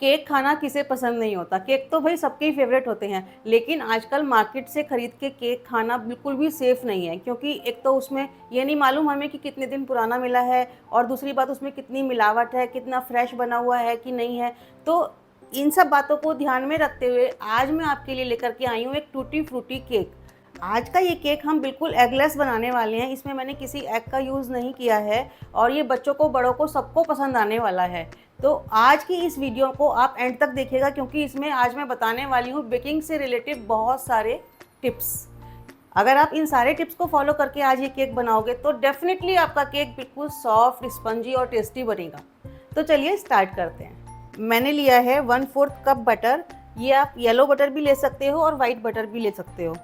Cake खाना किसे पसंद नहीं होता। केक तो भाई सबके ही फेवरेट होते हैं, लेकिन आजकल मार्केट से ख़रीद के केक खाना बिल्कुल भी सेफ़ नहीं है, क्योंकि एक तो उसमें ये नहीं मालूम हमें कि कितने दिन पुराना मिला है, और दूसरी बात उसमें कितनी मिलावट है, कितना फ्रेश बना हुआ है कि नहीं है। तो इन सब बातों को ध्यान में रखते हुए आज मैं आपके लिए लेकर के आई हूँ एक टूटी फ्रूटी केक। आज का ये केक हम बिल्कुल एगलेस बनाने वाले हैं। इसमें मैंने किसी एग का यूज़ नहीं किया है, और ये बच्चों को, बड़ों को, सबको पसंद आने वाला है। तो आज की इस वीडियो को आप एंड तक देखिएगा, क्योंकि इसमें आज मैं बताने वाली हूँ बेकिंग से रिलेटेड बहुत सारे टिप्स। अगर आप इन सारे टिप्स को फॉलो करके आज ये केक बनाओगे तो डेफिनेटली आपका केक बिल्कुल सॉफ्ट, स्पंजी और टेस्टी बनेगा। तो चलिए स्टार्ट करते हैं। मैंने लिया है 1/4 कप बटर। ये आप येलो बटर भी ले सकते हो और वाइट बटर भी ले सकते हो।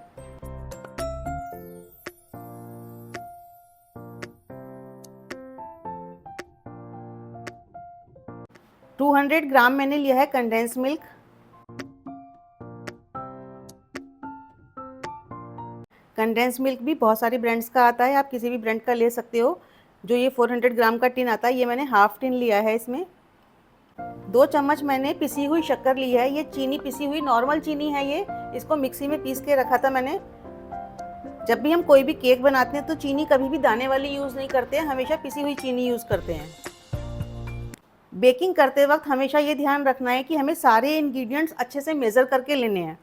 200 ग्राम मैंने लिया है कंडेंस मिल्क। कंडेंस मिल्क भी बहुत सारे ब्रांड्स का आता है, आप किसी भी ब्रांड का ले सकते हो। जो ये 400 ग्राम का टिन आता है, ये मैंने हाफ टिन लिया है। इसमें 2 चम्मच मैंने पिसी हुई शक्कर ली है। ये चीनी पिसी हुई नॉर्मल चीनी है। ये इसको मिक्सी में पीस के रखा था मैंने। जब भी हम कोई भी केक बनाते हैं तो चीनी कभी भी दाने वाली यूज़ नहीं करते हैं, हमेशा पिसी हुई चीनी यूज़ करते हैं। बेकिंग करते वक्त हमेशा ये ध्यान रखना है कि हमें सारे इंग्रेडिएंट्स अच्छे से मेज़र करके लेने हैं।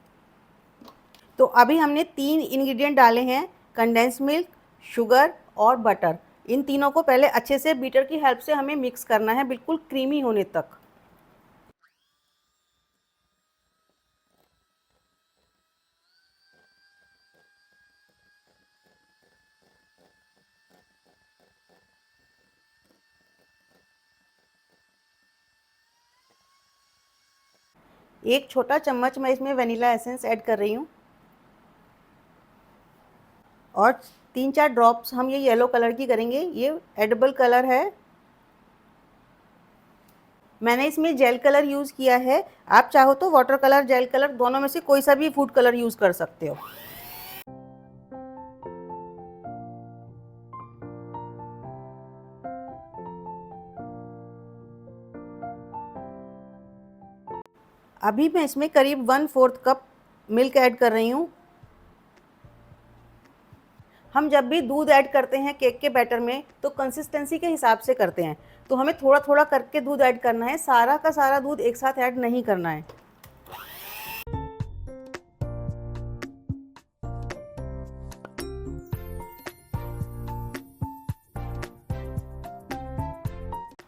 तो अभी हमने 3 इंग्रेडिएंट डाले हैं, कंडेंस मिल्क, शुगर और बटर। इन तीनों को पहले अच्छे से बीटर की हेल्प से हमें मिक्स करना है, बिल्कुल क्रीमी होने तक। एक छोटा चम्मच मैं इसमें वनीला एसेंस ऐड कर रही हूँ, और 3-4 ड्रॉप्स हम ये येलो कलर की करेंगे। ये एडिबल कलर है। मैंने इसमें जेल कलर यूज़ किया है। आप चाहो तो वाटर कलर, जेल कलर, दोनों में से कोई सा भी फूड कलर यूज़ कर सकते हो। अभी मैं इसमें करीब 1/4 कप मिल्क ऐड कर रही हूँ। हम जब भी दूध ऐड करते हैं केक के बैटर में तो कंसिस्टेंसी के हिसाब से करते हैं, तो हमें थोड़ा थोड़ा करके दूध ऐड करना है, सारा का सारा दूध एक साथ ऐड नहीं करना है।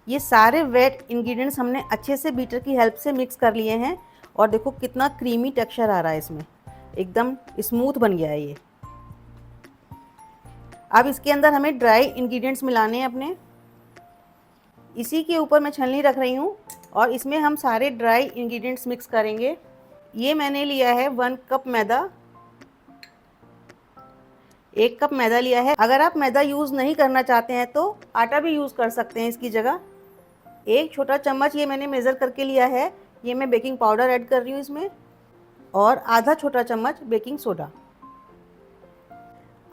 ये सारे वेट इंग्रेडिएंट्स हमने अच्छे से बीटर की हेल्प से मिक्स कर लिए हैं, और देखो कितना क्रीमी टेक्सचर आ रहा है इसमें, एकदम स्मूथ बन गया है ये। अब इसके अंदर हमें ड्राई इंग्रेडिएंट्स मिलाने हैं अपने। इसी के ऊपर मैं छलनी रख रही हूँ, और इसमें हम सारे ड्राई इंग्रेडिएंट्स मिक्स करेंगे। ये मैंने लिया है 1 कप मैदा। 1 कप मैदा लिया है। अगर आप मैदा यूज़ नहीं करना चाहते हैं तो आटा भी यूज़ कर सकते हैं इसकी जगह। 1 छोटा चम्मच ये मैंने मेज़र करके लिया है। ये मैं बेकिंग पाउडर ऐड कर रही हूँ इसमें, और आधा छोटा चम्मच बेकिंग सोडा।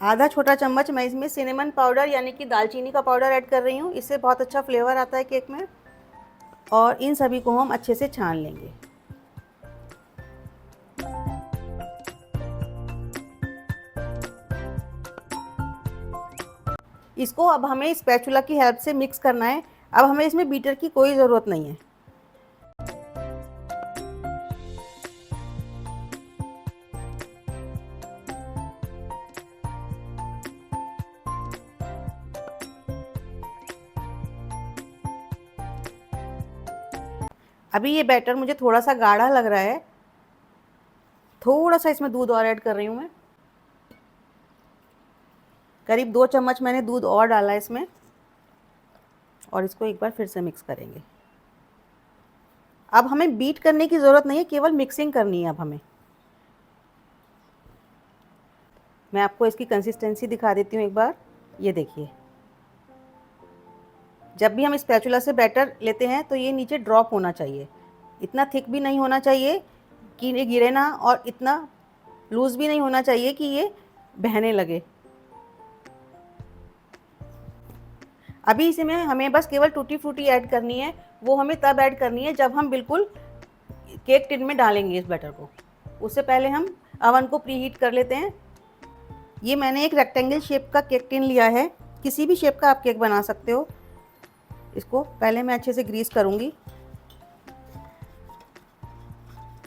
आधा छोटा चम्मच मैं इसमें सिनेमन पाउडर यानी कि दालचीनी का पाउडर ऐड कर रही हूँ। इससे बहुत अच्छा फ्लेवर आता है केक में। और इन सभी को हम अच्छे से छान लेंगे। इसको अब हमें स्पैचुला की हेल्प से मिक्स करना है। अब हमें इसमें बीटर की कोई ज़रूरत नहीं है। अभी ये बैटर मुझे थोड़ा सा गाढ़ा लग रहा है, थोड़ा सा इसमें दूध और ऐड कर रही हूँ मैं। करीब 2 चम्मच मैंने दूध और डाला है इसमें, और इसको एक बार फिर से मिक्स करेंगे। अब हमें बीट करने की ज़रूरत नहीं है, केवल मिक्सिंग करनी है अब हमें। मैं आपको इसकी कंसिस्टेंसी दिखा देती हूँ एक बार। ये देखिए, जब भी हम स्पैचुला से बैटर लेते हैं तो ये नीचे ड्रॉप होना चाहिए। इतना थिक भी नहीं होना चाहिए कि ये गिरे ना, और इतना लूज़ भी नहीं होना चाहिए कि ये बहने लगे। अभी इसमें हमें बस केवल टूटी फ्रूटी ऐड करनी है। वो हमें तब ऐड करनी है जब हम बिल्कुल केक टिन में डालेंगे इस बैटर को। उससे पहले हम अवन को प्रीहीट कर लेते हैं। ये मैंने एक रेक्टेंगल शेप का केक टिन लिया है, किसी भी शेप का आप केक बना सकते हो। इसको पहले मैं अच्छे से ग्रीस करूँगी,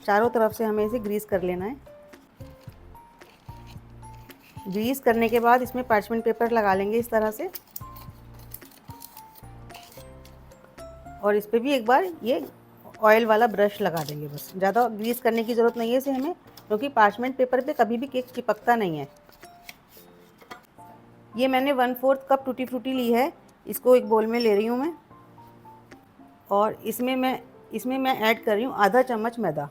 चारों तरफ से हमें इसे ग्रीस कर लेना है। ग्रीस करने के बाद इसमें पार्चमेंट पेपर लगा लेंगे इस तरह से, और इस पर भी एक बार ये ऑयल वाला ब्रश लगा देंगे। बस ज़्यादा ग्रीस करने की ज़रूरत नहीं है इसे हमें, क्योंकि पार्चमेंट पेपर पे कभी भी केक चिपकता नहीं है। ये मैंने 1/4 कप टूटी फ्रूटी ली है, इसको एक बोल में ले रही हूँ मैं, और इसमें मैं ऐड कर रही हूँ आधा चम्मच मैदा।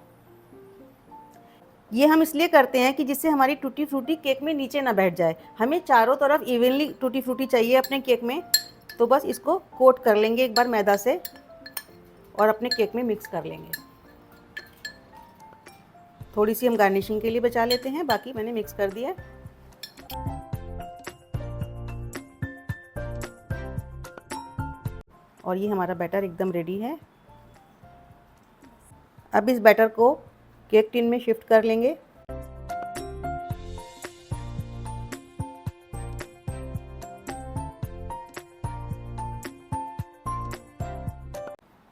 ये हम इसलिए करते हैं कि जिससे हमारी टूटी फ्रूटी केक में नीचे ना बैठ जाए। हमें चारों तरफ इवनली टूटी फ्रूटी चाहिए अपने केक में, तो बस इसको कोट कर लेंगे एक बार मैदा से और अपने केक में मिक्स कर लेंगे। थोड़ी सी हम गार्निशिंग के लिए बचा लेते हैं, बाकी मैंने मिक्स कर दिया। और ये हमारा बैटर एकदम रेडी है। अब इस बैटर को केक टिन में शिफ्ट कर लेंगे।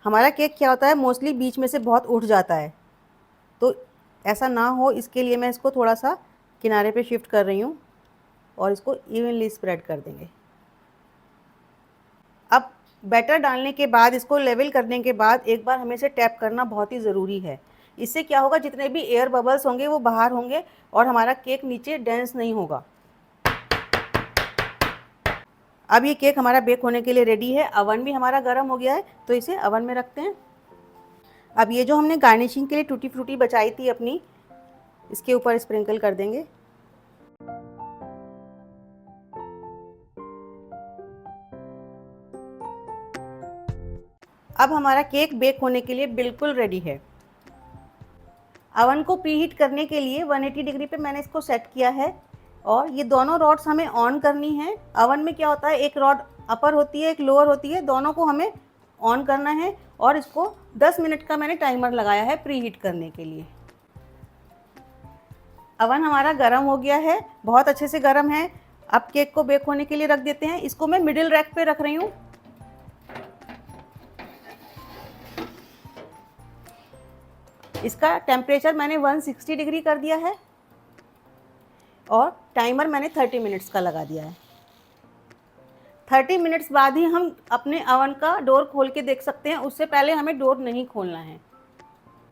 हमारा केक क्या होता है, मोस्टली बीच में से बहुत उठ जाता है, तो ऐसा ना हो इसके लिए मैं इसको थोड़ा सा किनारे पे शिफ्ट कर रही हूँ और इसको इवनली स्प्रेड कर देंगे। अब बैटर डालने के बाद, इसको लेवल करने के बाद एक बार हमें इसे टैप करना बहुत ही ज़रूरी है। इससे क्या होगा, जितने भी एयर बबल्स होंगे वो बाहर होंगे और हमारा केक नीचे डेंस नहीं होगा। अब ये केक हमारा बेक होने के लिए रेडी है। अवन भी हमारा गर्म हो गया है, तो इसे अवन में रखते हैं। अब ये जो हमने गार्निशिंग के लिए टूटी फ्रूटी बचाई थी अपनी, इसके ऊपर स्प्रिंकल कर देंगे। अब हमारा केक बेक होने के लिए बिल्कुल रेडी है। अवन को प्रीहीट करने के लिए 180 डिग्री पे मैंने इसको सेट किया है, और ये दोनों रॉड्स हमें ऑन करनी है। अवन में क्या होता है, एक रॉड अपर होती है, एक लोअर होती है, दोनों को हमें ऑन करना है। और इसको 10 मिनट का मैंने टाइमर लगाया है प्रीहीट करने के लिए। अवन हमारा गर्म हो गया है, बहुत अच्छे से गर्म है। अब केक को बेक होने के लिए रख देते हैं। इसको मैं मिडिल रैक पे रख रही हूँ। इसका टेम्परेचर मैंने 160 डिग्री कर दिया है और टाइमर मैंने 30 मिनट्स का लगा दिया है। 30 मिनट्स बाद ही हम अपने अवन का डोर खोल के देख सकते हैं, उससे पहले हमें डोर नहीं खोलना है।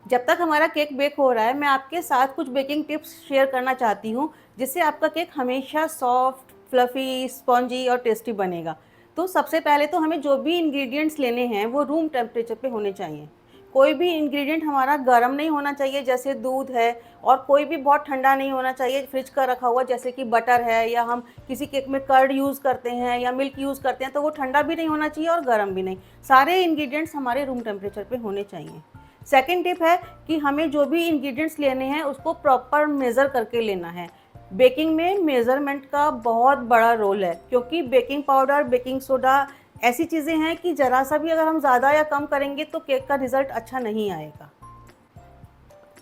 जब तक हमारा केक बेक हो रहा है, मैं आपके साथ कुछ बेकिंग टिप्स शेयर करना चाहती हूँ, जिससे आपका केक हमेशा सॉफ्ट, फ्लफ़ी, स्पॉन्जी और टेस्टी बनेगा। तो सबसे पहले तो हमें जो भी इंग्रेडिएंट्स लेने हैं वो रूम टेम्परेचर पे होने चाहिए। कोई भी इंग्रेडिएंट हमारा गर्म नहीं होना चाहिए, जैसे दूध है, और कोई भी बहुत ठंडा नहीं होना चाहिए फ्रिज का रखा हुआ, जैसे कि बटर है, या हम किसी केक में कर्ड यूज़ करते हैं या मिल्क यूज़ करते हैं, तो वो ठंडा भी नहीं होना चाहिए और गर्म भी नहीं। सारे इंग्रेडिएंट्स हमारे रूम टेम्परेचर पे होने चाहिए। सेकंड टिप है कि हमें जो भी इंग्रेडिएंट्स लेने हैं उसको प्रॉपर मेज़र करके लेना है। बेकिंग में मेज़रमेंट का बहुत बड़ा रोल है, क्योंकि बेकिंग पाउडर, बेकिंग सोडा ऐसी चीज़ें हैं कि ज़रा सा भी अगर हम ज़्यादा या कम करेंगे तो केक का रिज़ल्ट अच्छा नहीं आएगा।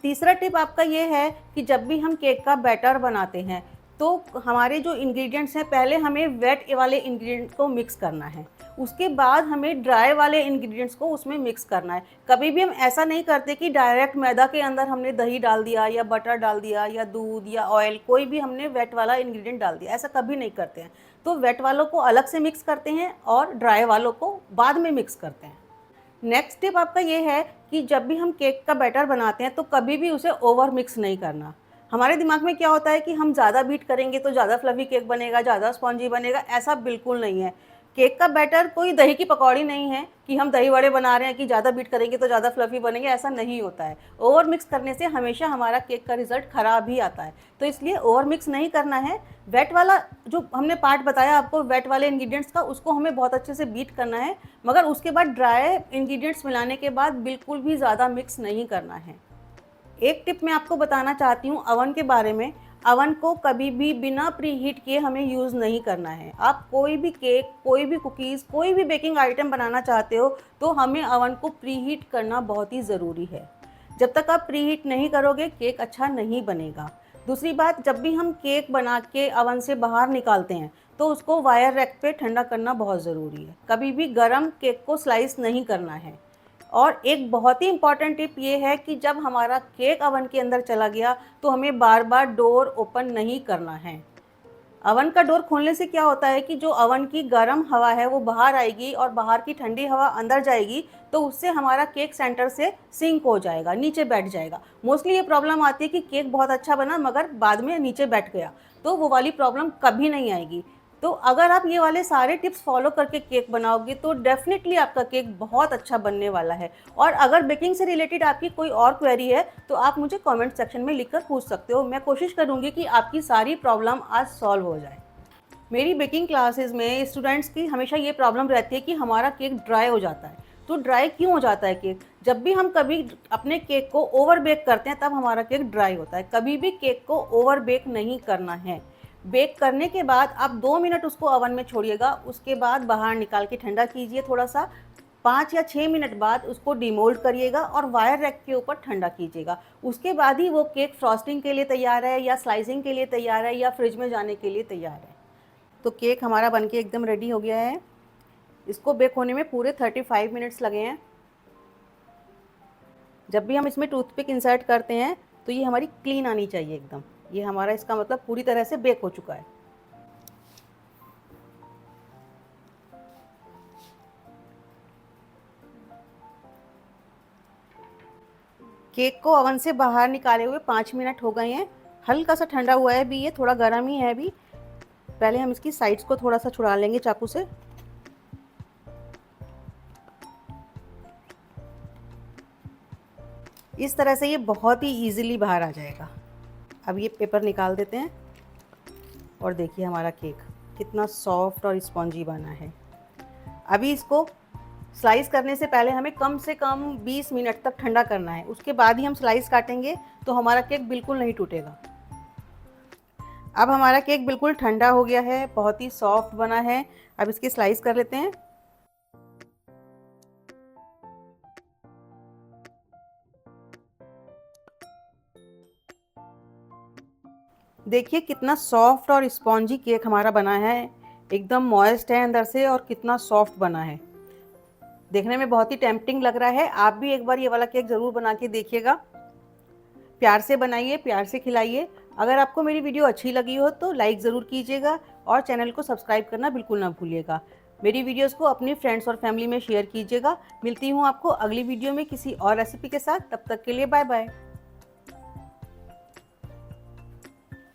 तीसरा टिप आपका ये है कि जब भी हम केक का बैटर बनाते हैं तो हमारे जो इंग्रेडिएंट्स हैं, पहले हमें वेट वाले इंग्रेडिएंट को मिक्स करना है, उसके बाद हमें ड्राई वाले इंग्रेडिएंट्स को उसमें मिक्स करना है। कभी भी हम ऐसा नहीं करते कि डायरेक्ट मैदा के अंदर हमने दही डाल दिया या बटर डाल दिया या दूध या ऑयल, कोई भी हमने वेट वाला इंग्रेडिएंट डाल दिया, ऐसा कभी नहीं करते हैं। तो वेट वालों को अलग से मिक्स करते हैं और ड्राई वालों को बाद में मिक्स करते हैं। नेक्स्ट टिप आपका ये है कि जब भी हम केक का बैटर बनाते हैं तो कभी भी उसे ओवर मिक्स नहीं करना। हमारे दिमाग में क्या होता है कि हम ज़्यादा बीट करेंगे तो ज़्यादा फ्लफ़ी केक बनेगा, ज़्यादा स्पॉन्जी बनेगा, ऐसा बिल्कुल नहीं है। केक का बैटर कोई दही की पकौड़ी नहीं है कि हम दही वड़े बना रहे हैं कि ज़्यादा बीट करेंगे तो ज़्यादा फ्लफ़ी बनेंगे, ऐसा नहीं होता है। ओवर मिक्स करने से हमेशा हमारा केक का रिज़ल्ट ख़राब ही आता है, तो इसलिए ओवर मिक्स नहीं करना है। वेट वाला जो हमने पार्ट बताया आपको, वेट वाले इंग्रेडिएंट्स का, उसको हमें बहुत अच्छे से बीट करना है, मगर उसके बाद ड्राई इंग्रेडिएंट्स मिलाने के बाद बिल्कुल भी ज़्यादा मिक्स नहीं करना है। एक टिप मैं आपको बताना चाहती हूँ अवन के बारे में। अवन को कभी भी बिना प्री हीट किए हमें यूज़ नहीं करना है। आप कोई भी केक, कोई भी कुकीज़, कोई भी बेकिंग आइटम बनाना चाहते हो तो हमें अवन को प्री हीट करना बहुत ही ज़रूरी है। जब तक आप प्री हीट नहीं करोगे केक अच्छा नहीं बनेगा। दूसरी बात, जब भी हम केक बना के अवन से बाहर निकालते हैं तो उसको वायर रैक पे ठंडा करना बहुत ज़रूरी है। कभी भी गरम केक को स्लाइस नहीं करना है। और एक बहुत ही इम्पॉर्टेंट टिप ये है कि जब हमारा केक अवन के अंदर चला गया तो हमें बार बार डोर ओपन नहीं करना है। अवन का डोर खोलने से क्या होता है कि जो अवन की गर्म हवा है वो बाहर आएगी और बाहर की ठंडी हवा अंदर जाएगी, तो उससे हमारा केक सेंटर से सिंक हो जाएगा, नीचे बैठ जाएगा। मोस्टली ये प्रॉब्लम आती है कि केक बहुत अच्छा बना मगर बाद में नीचे बैठ गया, तो वो वाली प्रॉब्लम कभी नहीं आएगी। तो अगर आप ये वाले सारे टिप्स फॉलो करके केक बनाओगे तो डेफिनेटली आपका केक बहुत अच्छा बनने वाला है। और अगर बेकिंग से रिलेटेड आपकी कोई और क्वेरी है तो आप मुझे कमेंट सेक्शन में लिखकर पूछ सकते हो। मैं कोशिश करूँगी कि आपकी सारी प्रॉब्लम आज सॉल्व हो जाए। मेरी बेकिंग क्लासेस में स्टूडेंट्स की हमेशा ये प्रॉब्लम रहती है कि हमारा केक ड्राई हो जाता है। तो ड्राई क्यों हो जाता है केक? जब भी हम कभी अपने केक को ओवर बेक करते हैं तब हमारा केक ड्राई होता है। कभी भी केक को ओवर बेक नहीं करना है। बेक करने के बाद आप 2 मिनट उसको ओवन में छोड़िएगा, उसके बाद बाहर निकाल के ठंडा कीजिए थोड़ा सा। 5 या 6 मिनट बाद उसको डिमोल्ड करिएगा और वायर रैक के ऊपर ठंडा कीजिएगा। उसके बाद ही वो केक फ्रॉस्टिंग के लिए तैयार है या स्लाइसिंग के लिए तैयार है या फ्रिज में जाने के लिए तैयार है। तो केक हमारा बनके एकदम रेडी हो गया है। इसको बेक होने में पूरे 35 मिनट्स लगे हैं। जब भी हम इसमें टूथपिक इंसर्ट करते हैं तो ये हमारी क्लीन आनी चाहिए एकदम। ये हमारा इसका मतलब पूरी तरह से बेक हो चुका है। केक को ओवन से बाहर निकाले हुए 5 मिनट हो गए हैं। हल्का सा ठंडा हुआ है अभी, ये थोड़ा गर्म ही है अभी। पहले हम इसकी साइड्स को थोड़ा सा छुड़ा लेंगे चाकू से। इस तरह से ये बहुत ही इजीली बाहर आ जाएगा। अब ये पेपर निकाल देते हैं और देखिए हमारा केक कितना सॉफ्ट और स्पॉन्जी बना है। अभी इसको स्लाइस करने से पहले हमें कम से कम 20 मिनट तक ठंडा करना है। उसके बाद ही हम स्लाइस काटेंगे तो हमारा केक बिल्कुल नहीं टूटेगा। अब हमारा केक बिल्कुल ठंडा हो गया है, बहुत ही सॉफ्ट बना है। अब इसकी स्लाइस कर लेते हैं। देखिए कितना सॉफ्ट और स्पॉन्जी केक हमारा बना है। एकदम मॉइस्ट है अंदर से और कितना सॉफ्ट बना है। देखने में बहुत ही टेम्पटिंग लग रहा है। आप भी एक बार ये वाला केक ज़रूर बना के देखिएगा। प्यार से बनाइए, प्यार से खिलाइए। अगर आपको मेरी वीडियो अच्छी लगी हो तो लाइक ज़रूर कीजिएगा और चैनल को सब्सक्राइब करना बिल्कुल ना भूलिएगा। मेरी वीडियोस को अपनी फ्रेंड्स और फैमिली में शेयर कीजिएगा। मिलती हूँ आपको अगली वीडियो में किसी और रेसिपी के साथ। तब तक के लिए बाय बाय।